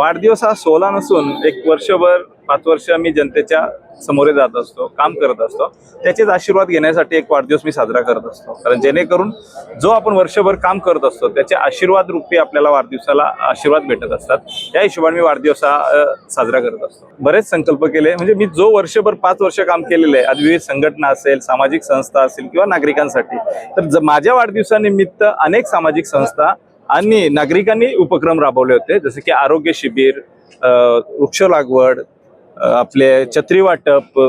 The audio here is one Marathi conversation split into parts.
वाढदिवस हा 16 नसून एक वर्षभर 5 वर्ष मी जनतेच्या समोर जात असतो, काम करत असतो. त्याचेच आशीर्वाद घेण्यासाठी एक वाढदिवस मी साजरा करत असतो. कारण जेणेकरून जो आपण वर्षभर काम करत असतो त्याचे आशीर्वाद रूपी आपल्याला वाढदिवसाला आशीर्वाद भेटत असतात. त्या हिशोबाने मी वाढदिवस साजरा करत असतो. बरेच संकल्प केले, म्हणजे मी जो वर्षभर 5 वर्ष काम केलेलं आहे, आज विविध संघटना असेल, सामाजिक संस्था असेल किंवा नागरिकांसाठी, तर माझ्या वाढदिवसानिमित्त अनेक सामाजिक संस्था आणि नागरिकांनी उपक्रम राबवले होते. जसे की आरोग्य शिबिर, वृक्ष लागवड, आपले छत्री वाटप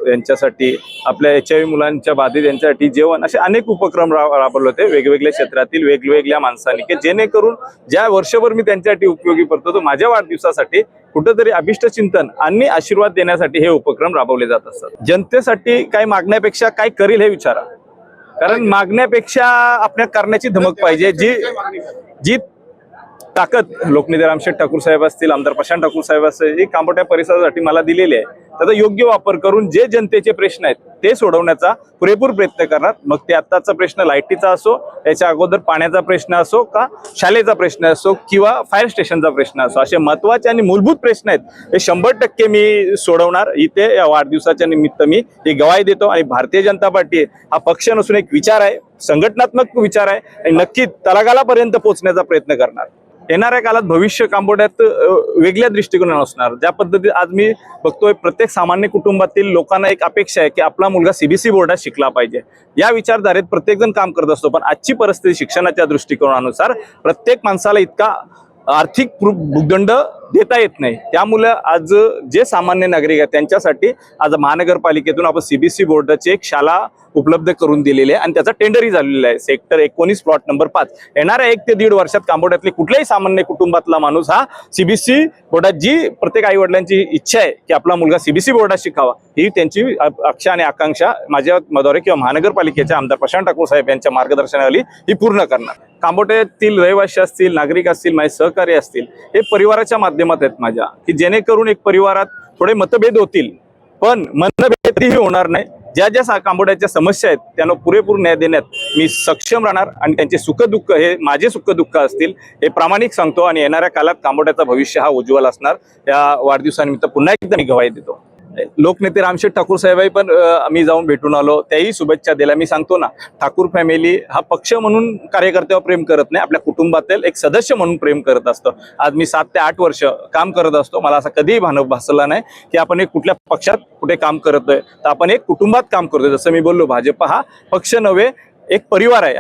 यांच्यासाठी, आपल्या HIV मुलांच्या बाधित यांच्यासाठी जेवण, असे अनेक उपक्रम राबवले होते वेगवेगळ्या क्षेत्रातील वेगवेगळ्या माणसांनी, की जेणेकरून ज्या वर्षभर मी त्यांच्यासाठी उपयोगी पडतो, तो माझ्या वाढदिवसासाठी कुठेतरी अभिष्ट चिंतन आणि आशीर्वाद देण्यासाठी हे उपक्रम राबवले जात असतात. जनतेसाठी काय मागण्यापेक्षा काय करील हे विचारा. कारण मागण्यापेक्षा आपल्या करण्याची धमक पाहिजे. जी ताकद लोकनेते रामशेठ ठाकूर साहेब असतील, आमदार प्रशांत ठाकूर साहेब असतील, ही कांबोट्या परिसरासाठी मला दिलेली आहे. त्याचा योग्य वापर करून जे जनतेचे प्रश्न आहेत ते सोडवण्याचा पुरेपूर प्रयत्न करणार. मग ते आत्ताचा प्रश्न लाईटीचा असो, याच्या अगोदर पाण्याचा प्रश्न असो, का शाळेचा प्रश्न असो किंवा फायर स्टेशनचा प्रश्न असो, असे महत्वाचे आणि मूलभूत प्रश्न आहेत, हे 100% मी सोडवणार. इथे या वाढदिवसाच्या निमित्त मी ही ग्वाही देतो. आणि भारतीय जनता पार्टी हा पक्ष नसून एक विचार आहे, संघटनात्मक विचार आहे, आणि नक्की तळागाळापर्यंत पोहोचण्याचा प्रयत्न करणार. येणाऱ्या काळात भविष्य कांबोट्यात वेगळ्या दृष्टिकोनाने असणार. ज्या पद्धतीत आज मी बघतोय, प्रत्येक सामान्य कुटुंबातील लोकांना एक अपेक्षा आहे की आपला मुलगा CBSE बोर्डात शिकला पाहिजे. या विचारधारेत प्रत्येक जण काम करत असतो, पण आजची परिस्थिती शिक्षणाच्या दृष्टिकोनानुसार प्रत्येक माणसाला इतका आर्थिक भूखंड देता येत नाही. त्यामुळे आज जे सामान्य नागरिक आहेत त्यांच्यासाठी आज महानगरपालिकेतून आपण CBSE बोर्डाची एक शाळा उपलब्ध करून दिलेली आहे, आणि त्याचा टेंडरही झालेला आहे. Sector 19 plot number 5. येणाऱ्या 1 ते 1.5 वर्षात कांबोट्यातले कुठल्याही सामान्य कुटुंबातला माणूस हा CBSE बोर्डात, जी प्रत्येक आई वडिलांची इच्छा आहे की आपला मुलगा CBSE बोर्डात शिकावा, ही त्यांची अक्षा आणि आकांक्षा माझ्या द्वारे किंवा महानगरपालिकेच्या आमदार प्रशांत ठाकूर साहेब यांच्या मार्गदर्शनाखाली ही पूर्ण करणार. कांबोट्यातील रहिवासी असतील, नागरिक असतील, माझे सहकारी असतील, हे परिवाराच्या माध्यमात आहेत माझ्या, की जेणेकरून एक परिवारात थोडे मतभेद होतील, पण मनभेदही होणार नाही. ज्या ज्या कांबोट्याच्या समस्या आहेत त्यांना पुरेपूर न्याय देण्यात मी सक्षम राहणार, आणि त्यांचे सुखदुःख हे माझे सुखदुःख असतील हे प्रामाणिक सांगतो. आणि येणाऱ्या काळात कांबोट्याचा भविष्य हा उज्ज्वल असणार. या वाढदिवसानिमित्त पुन्हा एकदा मी ग्वाही देतो. लोकनेते रामशेठ ठाकूर साहेबही पण मी जाऊन भेटून आलो, त्याही शुभेच्छा दिल्या. मी सांगतो ना, ठाकूर फॅमिली हा पक्ष म्हणून कार्यकर्त्यावर प्रेम करत नाही, आपल्या कुटुंबातील एक सदस्य म्हणून प्रेम करत असतो. आज मी 7 ते 8 वर्ष काम करत असतो. मला असं कधीही भासला नाही की आपण एक कुठल्या पक्षात कुठे काम करतोय, तर आपण एक कुटुंबात काम करतोय. जसं मी बोललो, भाजप हा पक्ष नव्हे, एक परिवार आहे.